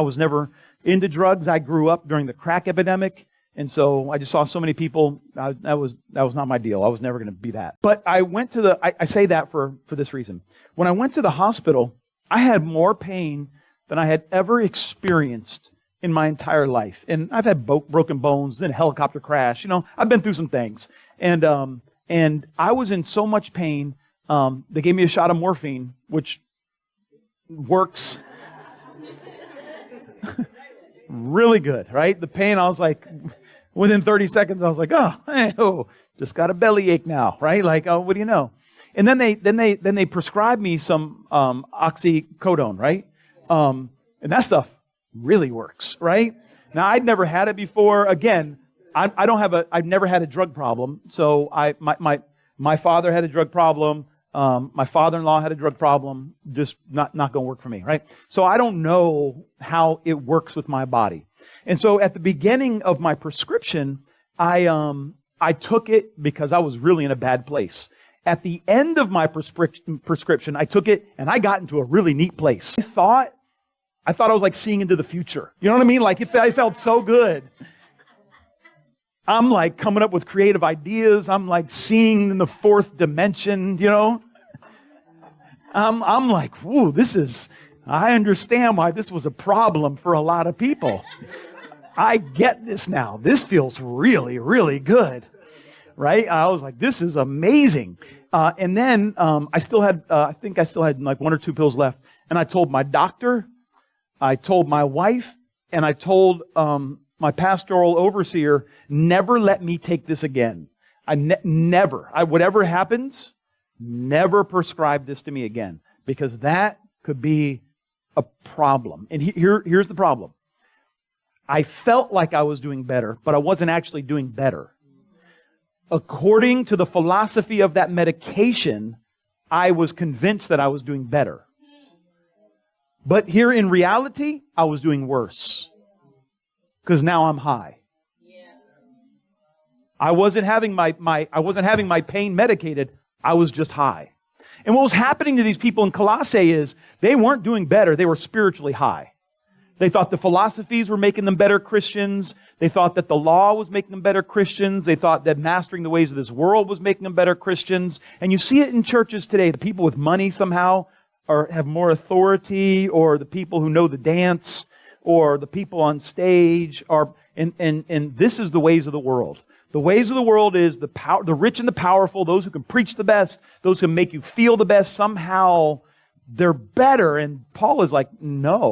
I was never into drugs. I grew up during the crack epidemic. And so I just saw so many people. That was not my deal. I was never going to be that. But I went to I say that for this reason. When I went to the hospital, I had more pain than I had ever experienced in my entire life. And I've had broken bones, then a helicopter crash. I've been through some things. And I was in so much pain. They gave me a shot of morphine, which works really good, right? The pain, I was like, within 30 seconds, I was like, just got a bellyache now, right? Like, what do you know? And then they prescribed me some oxycodone, right? And that stuff really works, right? Now, I'd never had it before. Again, I've never had a drug problem. So my father had a drug problem. My father-in-law had a drug problem. Just not going to work for me, right? So I don't know how it works with my body. And so at the beginning of my prescription, I took it because I was really in a bad place. At the end of my prescription, I took it and I got into a really neat place. I thought I was like seeing into the future. You know what I mean? Like I felt so good. I'm like coming up with creative ideas. I'm like seeing in the fourth dimension, I'm like, whoa, I understand why this was a problem for a lot of people. I get this now. This feels really, really good. Right? I was like, this is amazing. And then I think I still had like 1 or 2 pills left. And I told my doctor, I told my wife, and I told my pastoral overseer, never let me take this again. Never. Whatever happens, never prescribe this to me again. Because that could be a problem. And here's the problem. I felt like I was doing better, but I wasn't actually doing better. According to the philosophy of that medication, I was convinced that I was doing better. But here in reality, I was doing worse. Because now I'm high. I wasn't having my pain medicated. I was just high. And what was happening to these people in Colossae is they weren't doing better. They were spiritually high. They thought the philosophies were making them better Christians. They thought that the law was making them better Christians. They thought that mastering the ways of this world was making them better Christians. And you see it in churches today. The people with money somehow have more authority, or the people who know the dance, or the people on stage and this is the ways of the world. The ways of the world is the rich and the powerful, those who can preach the best, those who can make you feel the best. Somehow they're better. And Paul is like, no.